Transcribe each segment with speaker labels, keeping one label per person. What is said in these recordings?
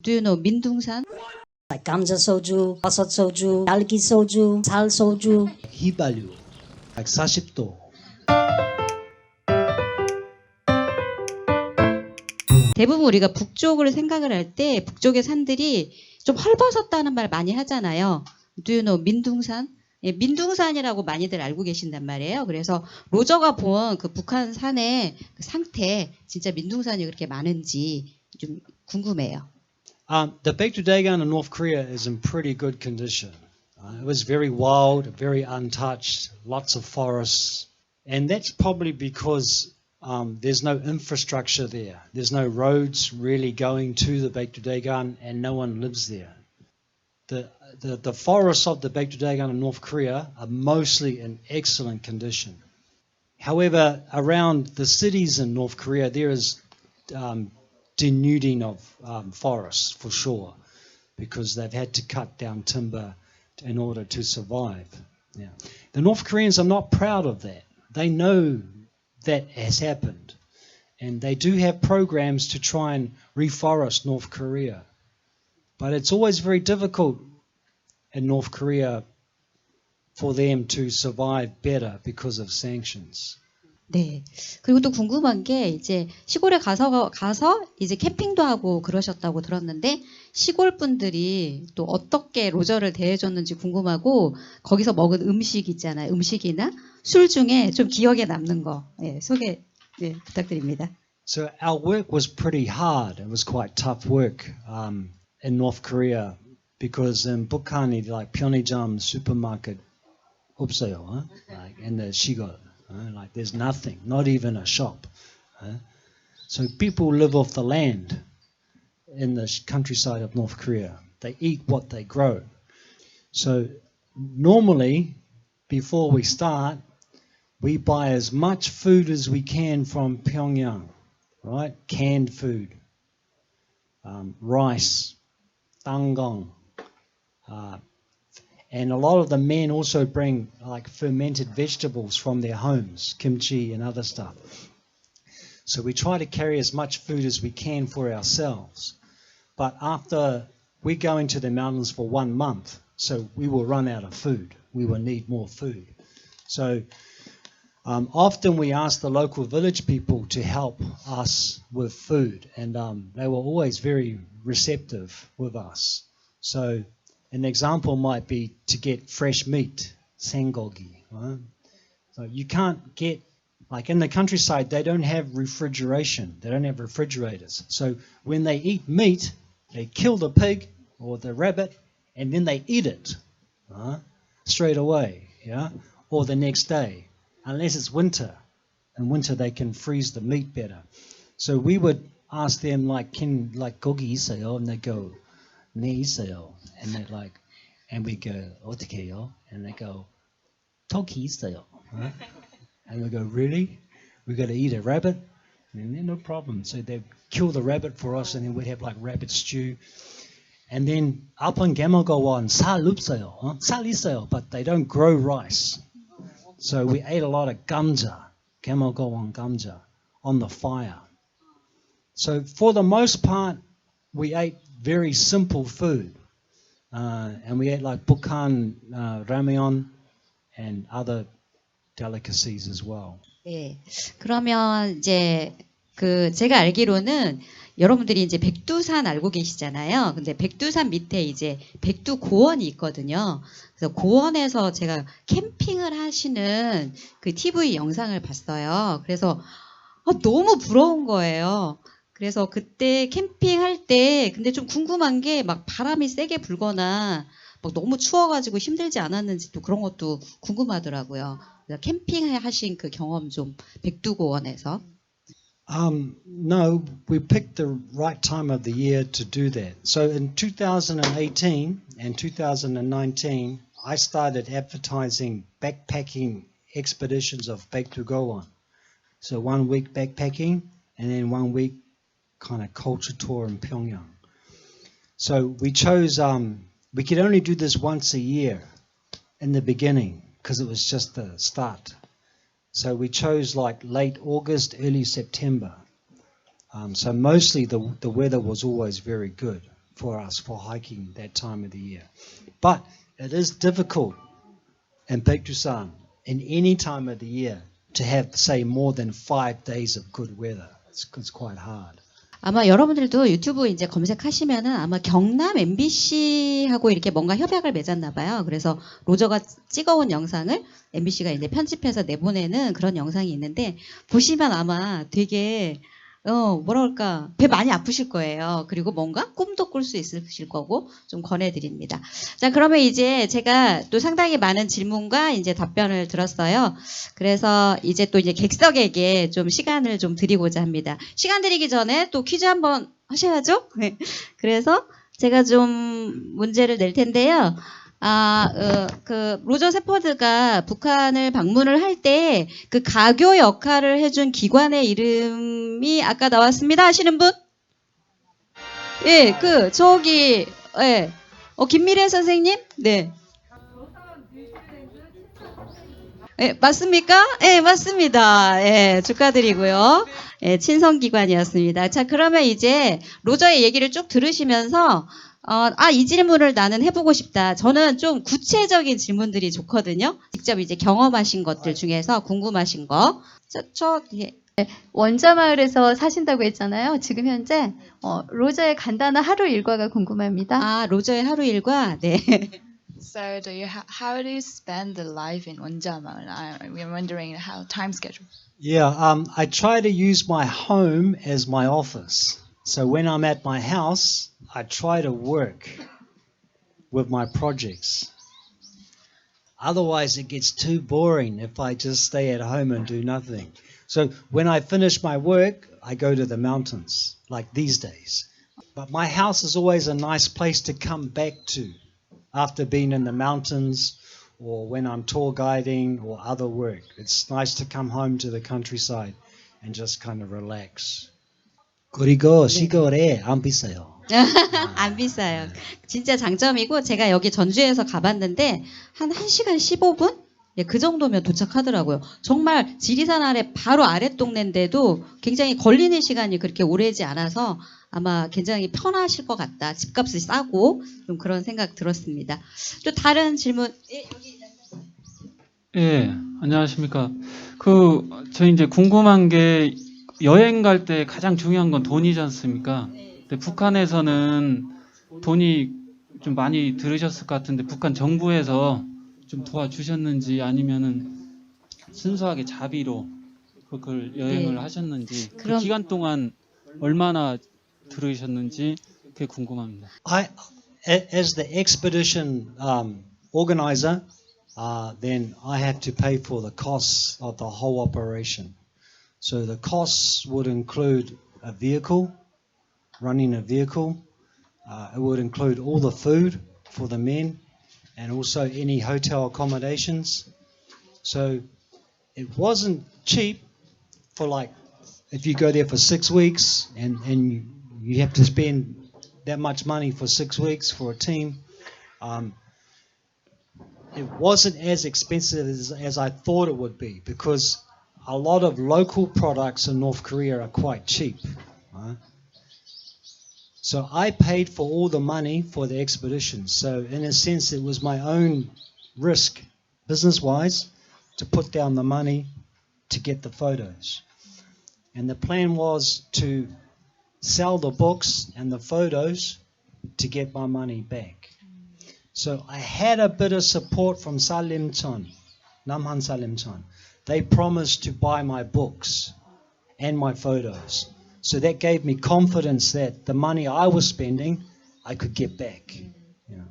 Speaker 1: Do you know 민둥산?
Speaker 2: Like 감자 소주, 버섯 소주, 딸기 소주, 살 소주.
Speaker 3: 휘발유, like 40도.
Speaker 1: 대부분 우리가 북쪽을 생각을 할 때 북쪽의 산들이 좀 헐벗었다는 말 많이 하잖아요. Do you know 민둥산? 예, 민둥산이라고 많이들 알고 계신단 말이에요. 그래서 로저가 본 그 북한산의 그 상태, 진짜 민둥산이 그렇게 많은지 좀 궁금해요.
Speaker 3: The 백두대간 in North Korea is in pretty good condition. It was very wild, very untouched, lots of forests. And that's probably because there's no infrastructure there. There's no roads really going to the 백두대간 and no one lives there. The forests of the 백두대간 in North Korea are mostly in excellent condition. However, around the cities in North Korea, there is denuding of forests for sure, because they've had to cut down timber in order to survive. Yeah. The North Koreans are not proud of that. They know that has happened, and they do have programs to try and reforest North Korea. But it's always very difficult in North Korea for them to survive better because of sanctions.
Speaker 1: 네. 그리고 또 궁금한 게 이제 시골에 가서 이제 캠핑도 하고 그러셨다고 들었는데 시골 분들이 또 어떻게 로저를 대해줬는지 궁금하고 거기서 먹은 음식 있잖아요. 음식이나 술 중에 좀 기억에 남는 거 소개 부탁드립니다.
Speaker 3: So our work was pretty hard. It was quite tough work in North Korea because in 북한이 like 편의점 supermarket 없어요, like in the 시골. Like there's nothing, not even a shop. So people live off the land in the countryside of North Korea. They eat what they grow. So normally, before we start, we buy as much food as we can from Pyongyang, right? Canned food, rice, danggong, and a lot of the men also bring like fermented vegetables from their homes, kimchi and other stuff. So we try to carry as much food as we can for ourselves. But after we go into the mountains for 1 month, so we will run out of food. We will need more food. So often we ask the local village people to help us with food, and they were always very receptive with us. So an example might be to get fresh meat, sengogi. Right? So you can't get, like in the countryside, they don't have refrigeration. They don't have refrigerators. So when they eat meat, they kill the pig or the rabbit, and then they eat it straight away, yeah, or the next day, unless it's winter. In winter, they can freeze the meat better. So we would ask them, like, can like gogi isayo? And they go, ne isayo. And they're like, and we go, 어떻게요? And they go, toki 있어요. And we go, really? We got to eat a rabbit? And then no problem. So they kill the rabbit for us, and then we'd have like rabbit stew. And then up on Gamogowon, 살 없어요. 살 있어요, but they don't grow rice. So we ate a lot of gamja, Gamogowon gamja, on the fire. So for the most part, we ate very simple food. And we ate like Bukhan ramyeon and other delicacies as well.
Speaker 1: 네. 그러면 이제 제가 알기로는 여러분들이 이제 백두산 알고 계시잖아요. 근데 백두산 밑에 이제 백두고원이 있거든요. 그래서 고원에서 제가 캠핑을 하시는 그 TV 영상을 봤어요. 그래서 너무 부러운 거예요. 그래서 그때 캠핑할 때 근데 좀 궁금한 게 막 바람이 세게 불거나 막 너무 추워가지고 힘들지 않았는지 또 그런 것도 궁금하더라고요. 캠핑 하신 그 경험 좀 백두고원에서.
Speaker 3: No, we picked the right time of the year to do that. So in 2018 and 2019, I started advertising backpacking expeditions of 백두고원. So 1 week backpacking and then 1 week kind of culture tour in Pyongyang. So we chose, we could only do this once a year in the beginning because it was just the start. So we chose like late August, early September. So mostly the weather was always very good for us for hiking that time of the year. But it is difficult in Bekdusan in any time of the year to have, say, more than 5 days of good weather. It's quite hard.
Speaker 1: 아마 여러분들도 유튜브 이제 검색하시면은 아마 경남 MBC하고 이렇게 뭔가 협약을 맺었나 봐요. 그래서 로저가 찍어온 영상을 MBC가 이제 편집해서 내보내는 그런 영상이 있는데 보시면 아마 되게 뭐랄까 배 많이 아프실 거예요. 그리고 뭔가 꿈도 꿀 수 있으실 거고 좀 권해드립니다. 자, 그러면 이제 제가 또 상당히 많은 질문과 이제 답변을 들었어요. 그래서 이제 또 이제 객석에게 좀 시간을 좀 드리고자 합니다. 시간 드리기 전에 또 퀴즈 한번 하셔야죠. 네. 그래서 제가 좀 문제를 낼 텐데요. 그 로저셰퍼드가 북한을 방문을 할 때 그 가교 역할을 해준 기관의 이름이 아까 나왔습니다 하시는 분? 예, 예, 김미래 선생님? 네. 예, 맞습니까? 예, 맞습니다. 예, 축하드리고요. 예, 친선기관이었습니다. 자, 그러면 이제 로저의 얘기를 쭉 들으시면서 이 질문을 나는 해보고 싶다. 저는 좀 구체적인 질문들이 좋거든요. 직접 이제 경험하신 것들 중에서 궁금하신 거. 예.
Speaker 4: 원자마을에서 사신다고 했잖아요. 지금 현재 로저의 간단한 하루 일과가 궁금합니다.
Speaker 1: 로저의 하루 일과. 네.
Speaker 5: So, how do you spend the life in 원자마을? We're wondering how time schedule.
Speaker 3: Yeah, I try to use my home as my office. So when I'm at my house, I try to work with my projects. Otherwise, it gets too boring if I just stay at home and do nothing. So when I finish my work, I go to the mountains, like these days. But my house is always a nice place to come back to after being in the mountains or when I'm tour guiding or other work. It's nice to come home to the countryside and just kind of relax. 그리고 시골에 안 비싸요.
Speaker 1: 안 비싸요. 진짜 장점이고 제가 여기 전주에서 가봤는데 한 1시간 15분? 예, 그 정도면 도착하더라고요. 정말 지리산 아래 바로 아랫동네인데도 굉장히 걸리는 시간이 그렇게 오래지 않아서 아마 굉장히 편하실 것 같다. 집값이 싸고 좀 그런 생각 들었습니다. 또 다른 질문.
Speaker 6: 예, 안녕하십니까. 저 이제 궁금한 게 여행 갈 때 가장 중요한 건 돈이지 않습니까? 근데 북한에서는 돈이 좀 많이 들으셨을 것 같은데 북한 정부에서 좀 도와주셨는지 아니면은 순수하게 자비로 그걸 여행을 하셨는지 그 기간 동안 얼마나 들으셨는지 그게 궁금합니다.
Speaker 3: As the expedition organizer, then I have to pay for the costs of the whole operation. So the costs would include a vehicle, running a vehicle. It would include all the food for the men and also any hotel accommodations. So it wasn't cheap for like, if you go there for 6 weeks and you have to spend that much money for 6 weeks for a team. It wasn't as expensive as I thought it would be because a lot of local products in North Korea are quite cheap. So I paid for all the money for the expedition. So in a sense, it was my own risk, business-wise, to put down the money to get the photos. And the plan was to sell the books and the photos to get my money back. So I had a bit of support from Salimchon, Namhan Salimchon. They promised to buy my books and my photos. So that gave me confidence that the money I was spending, I could get back. You know.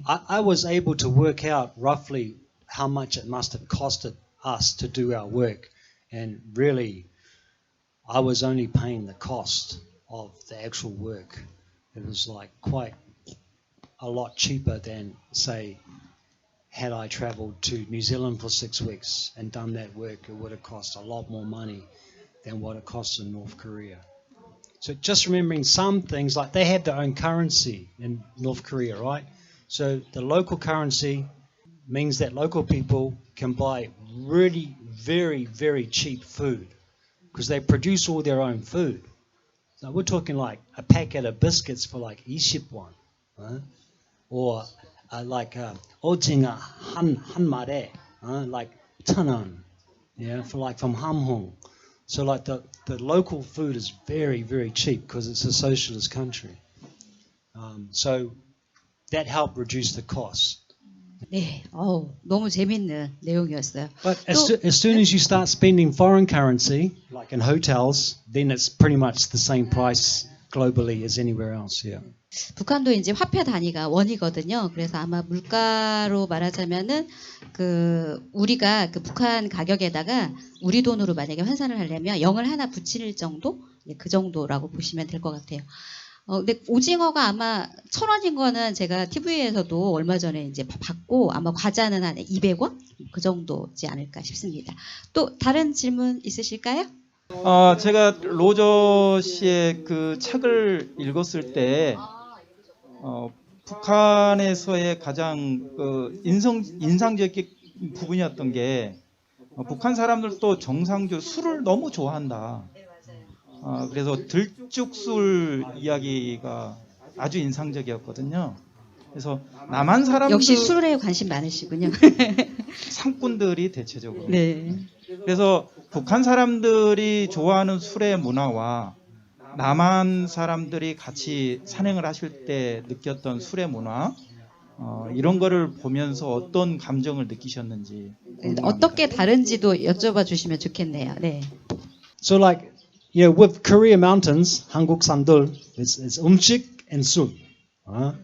Speaker 3: I was able to work out roughly how much it must have costed us to do our work. And really, I was only paying the cost of the actual work. It was like quite a lot cheaper than, say, had I travelled to New Zealand for 6 weeks and done that work, it would have cost a lot more money than what it costs in North Korea. So just remembering some things, like they have their own currency in North Korea, right? So the local currency means that local people can buy really very, very cheap food because they produce all their own food. Now we're talking like a packet of biscuits for like 20won, or like 오징어 한 마리, like 1,000won, yeah, for like from Hamhung. So like the local food is very, very cheap because it's a socialist country. So that helped reduce the cost.
Speaker 1: 네, 너무 재밌는 내용이었어요.
Speaker 3: But as soon as you start spending foreign currency, like in hotels, then it's pretty much the same price globally as anywhere else. Yeah.
Speaker 1: 북한도 이제 화폐 단위가 원이거든요. 그래서 아마 물가로 말하자면은 우리가 그 북한 가격에다가 우리 돈으로 만약에 환산을 하려면 0을 하나 붙일 정도, 그 정도라고 보시면 될 것 같아요. 근데 오징어가 아마 1,000원인 거는 제가 TV에서도 얼마 전에 이제 봤고 아마 과자는 한 200원 그 정도지 않을까 싶습니다. 또 다른 질문 있으실까요?
Speaker 7: 제가 로저 씨의 그 책을 읽었을 때 북한에서의 가장 인상적인 부분이었던 게 북한 사람들도 정상적으로 술을 너무 좋아한다. 그래서 들쭉술 이야기가 아주 인상적이었거든요. 그래서 남한 사람들
Speaker 1: 역시 술에 관심 많으시군요.
Speaker 7: 상꾼들이 대체적으로.
Speaker 1: 네.
Speaker 7: 그래서 북한 사람들이 좋아하는 술의 문화와 남한 사람들이 같이 산행을 하실 때 느꼈던 술의 문화, 이런 거를 보면서 어떤 감정을 느끼셨는지 궁금합니다.
Speaker 1: 어떻게 다른지도 여쭤봐 주시면 좋겠네요. 네.
Speaker 3: So like, with Korea mountains, 한국 산들, it's 음식 and 술,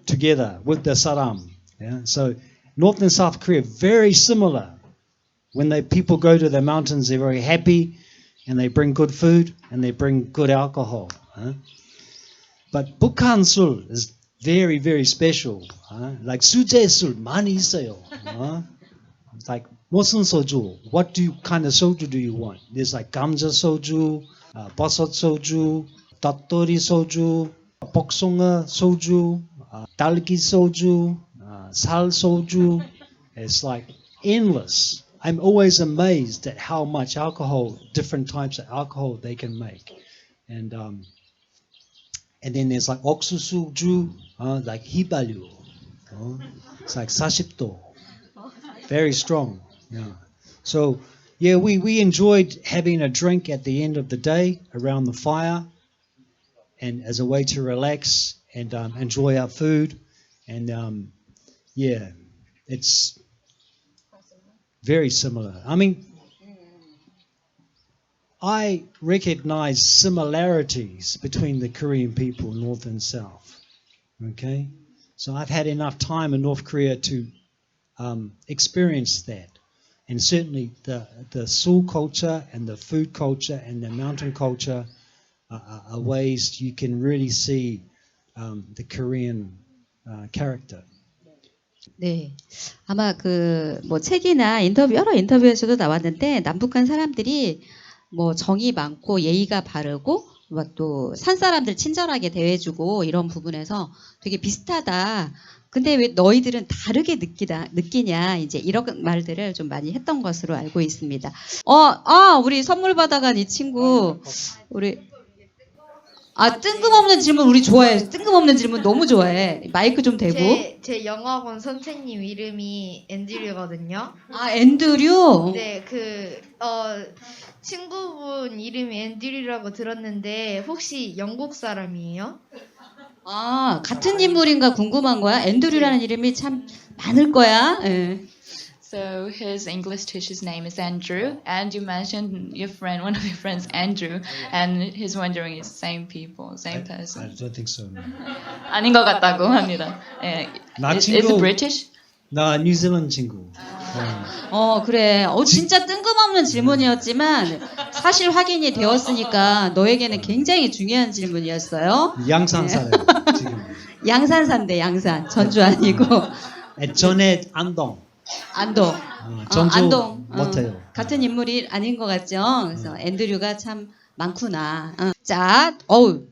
Speaker 3: together with the saram. Yeah? So North and South Korea very similar. When people go to the mountains, they're very happy, and they bring good food and they bring good alcohol. But Bukhan 술 is very, very special. Like 수제 술 많이 있어요. It's like 무슨 소주? What kind of soju do you want? There's like 감자 soju, 버섯 soju, 닭도리 soju, 복숭아 soju, 딸기 soju, 살 soju. It's like endless. I'm always amazed at how much alcohol, different types of alcohol they can make. And then there's like 옥수수주, like 휘발유. It's like 40도. Very strong. Yeah. So, yeah, we enjoyed having a drink at the end of the day around the fire and as a way to relax and enjoy our food. And, yeah, it's very similar. I mean, I recognize similarities between the Korean people, North and South. Okay? So I've had enough time in North Korea to experience that. And certainly the soul culture and the food culture and the mountain culture are ways you can really see the Korean character.
Speaker 1: 네. 아마 책이나 여러 인터뷰에서도 나왔는데, 남북한 사람들이 정이 많고 예의가 바르고, 또 산사람들 친절하게 대해주고, 이런 부분에서 되게 비슷하다. 근데 왜 너희들은 다르게 느끼냐, 이제 이런 말들을 좀 많이 했던 것으로 알고 있습니다. 우리 선물 받아간 이 친구, 뜬금없는 질문 우리 좋아해. 뜬금없는 질문 너무 좋아해. 마이크 좀 대고.
Speaker 8: 제 영어학원 선생님 이름이 앤드류거든요.
Speaker 1: 앤드류?
Speaker 8: 네, 친구분 이름이 앤드류라고 들었는데 혹시 영국 사람이에요?
Speaker 1: 같은 인물인가 궁금한 거야? 앤드류라는 이름이 참 많을 거야. 네.
Speaker 5: So his English teacher's name is Andrew, and you mentioned one of your friends, Andrew, and he's wondering it's same people, same person.
Speaker 3: I don't think so. No.
Speaker 5: 아닌 것 같다고 합니다. Is it British?
Speaker 3: 나 뉴질랜드 친구.
Speaker 1: 그래. 진짜 뜬금없는 질문이었지만 사실 확인이 되었으니까 너에게는 굉장히 중요한 질문이었어요.
Speaker 3: 양산 살아요. 지금.
Speaker 1: 양산 산대, 양산. 전주 아니고.
Speaker 3: 전에 안동. 전주
Speaker 1: 안동.
Speaker 3: 못해요.
Speaker 1: 같은 인물이 아닌 것 같죠? 그래서 앤드류가 참 많구나. 자,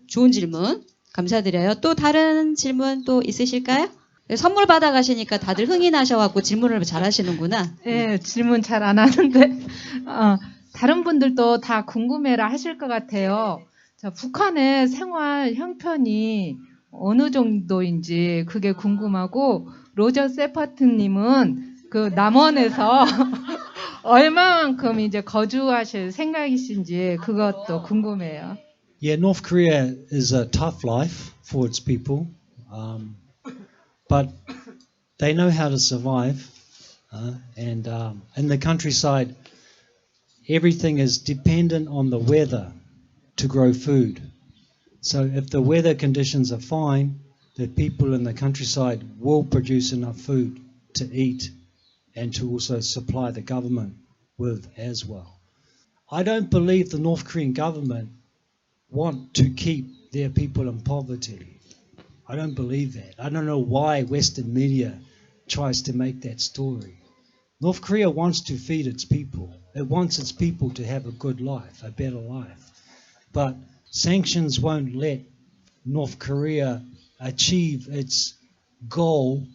Speaker 1: 좋은 질문. 감사드려요. 또 다른 질문 또 있으실까요? 선물 받아가시니까 다들 흥이 나셔갖고 질문을 잘 하시는구나.
Speaker 4: 네, 질문 잘 안 하는데 다른 분들도 다 궁금해라 하실 것 같아요.
Speaker 9: 자, 북한의 생활 형편이 어느 정도인지 그게 궁금하고, 로저셰퍼드님은 그 남원에서 얼마만큼 이제 거주하실 생각이신지 그것도 궁금해요.
Speaker 3: Yeah, North Korea is a tough life for its people, but they know how to survive. And in the countryside, everything is dependent on the weather to grow food. So if the weather conditions are fine, the people in the countryside will produce enough food to eat and to also supply the government with as well. I don't believe the North Korean government want to keep their people in poverty. I don't believe that. I don't know why Western media tries to make that story. North Korea wants to feed its people. It wants its people to have a good life, a better life. But sanctions won't let North Korea achieve its goal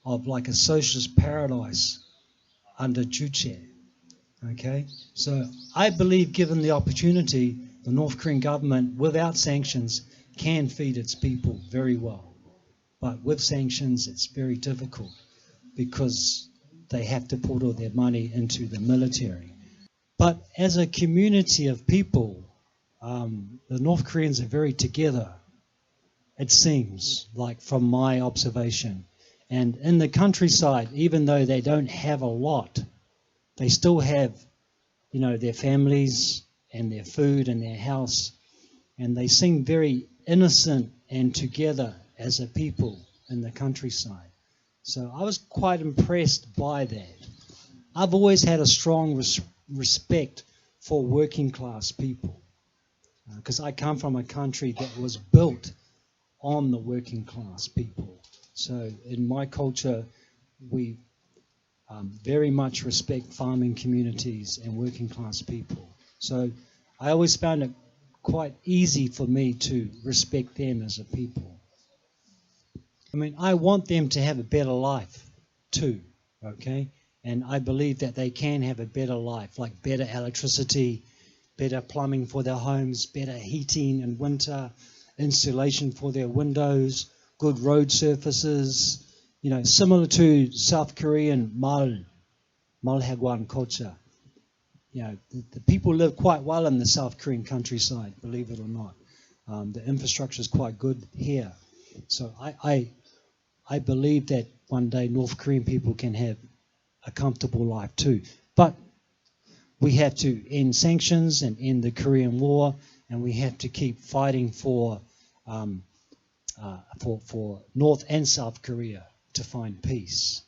Speaker 3: of like a socialist paradise under Juche. Okay? So I believe given the opportunity, the North Korean government, without sanctions, can feed its people very well. But with sanctions, it's very difficult because they have to put all their money into the military. But as a community of people, the North Koreans are very together, it seems, like from my observation. And in the countryside, even though they don't have a lot, they still have, you know, their families and their food and their house. And they seem very innocent and together as a people in the countryside. So I was quite impressed by that. I've always had a strong respect for working class people because I come from a country that was built on the working class people. So in my culture, we very much respect farming communities and working class people. So I always found it quite easy for me to respect them as a people. I mean, I want them to have a better life too, okay? And I believe that they can have a better life, like better electricity, better plumbing for their homes, better heating in winter, insulation for their windows, good road surfaces, you know, similar to South Korean Malhagwan culture. You know, the people live quite well in the South Korean countryside, believe it or not. The infrastructure is quite good here. So I believe that one day North Korean people can have a comfortable life too. But we have to end sanctions and end the Korean War, and we have to keep fighting for North and South Korea to find peace.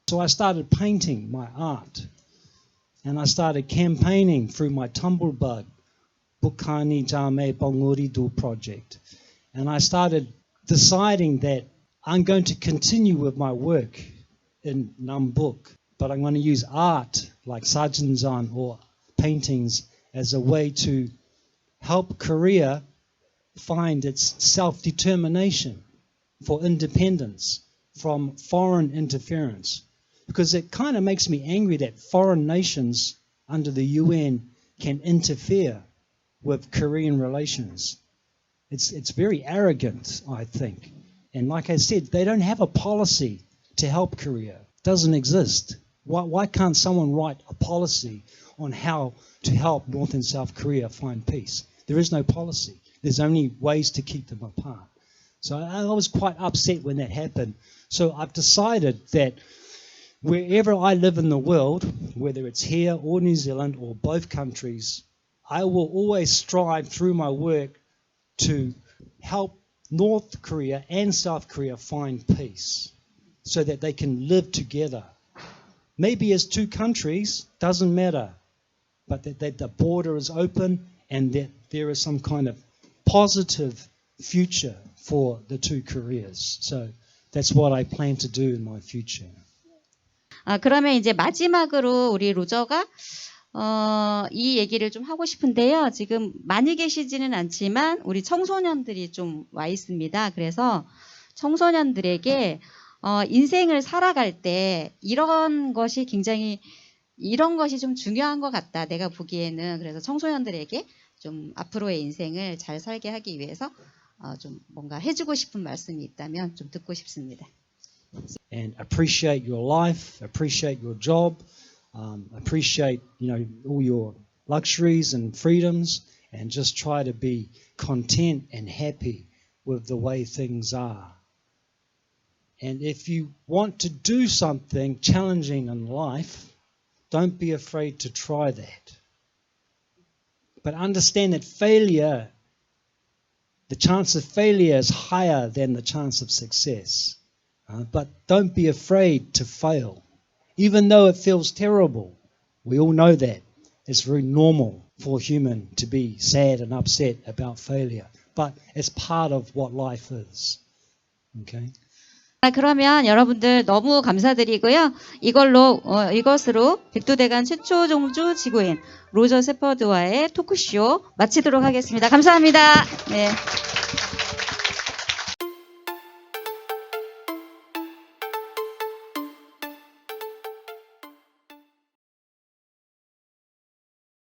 Speaker 3: So I started painting my art, and I started campaigning through my Tumblebug 북한이 잠에 벙어리도 project. And I started deciding that I'm going to continue with my work in Nambook, but I'm going to use art like 사진전 or paintings as a way to help Korea find its self-determination for independence from foreign interference. Because it kind of makes me angry that foreign nations under the UN can interfere with Korean relations. It's very arrogant, I think. And like I said, they don't have a policy to help Korea. It doesn't exist. Why can't someone write a policy on how to help North and South Korea find peace? There is no policy. There's only ways to keep them apart. So I was quite upset when that happened. So I've decided that wherever I live in the world, whether it's here or New Zealand or both countries, I will always strive through my work to help North Korea and South Korea find peace so that they can live together. Maybe as two countries, doesn't matter, but that the border is open and that there is some kind of positive future for the two Koreas. So that's what I plan to do in my future.
Speaker 1: 그러면 이제 마지막으로 우리 로저가 이 얘기를 좀 하고 싶은데요. 지금 많이 계시지는 않지만 우리 청소년들이 좀 와 있습니다. 그래서 청소년들에게 인생을 살아갈 때 이런 것이 좀 중요한 것 같다. 내가 보기에는. 그래서 청소년들에게 좀 앞으로의 인생을 잘 살게 하기 위해서 좀 뭔가 해주고 싶은 말씀이 있다면 좀 듣고 싶습니다.
Speaker 3: And appreciate your life, appreciate your job, appreciate all your luxuries and freedoms, and just try to be content and happy with the way things are. And if you want to do something challenging in life, don't be afraid to try that. But understand that failure, the chance of failure is higher than the chance of success. But don't be afraid to fail. Even though it feels terrible, we all know that. It's very normal for a human to be sad and upset about failure. But it's part of what life is. Okay?
Speaker 1: 그러면 여러분들 너무 감사드리고요. 이것으로 백두대간 최초종주 지구인 로저셰퍼드와의 토크쇼 마치도록 하겠습니다. 감사합니다. 네.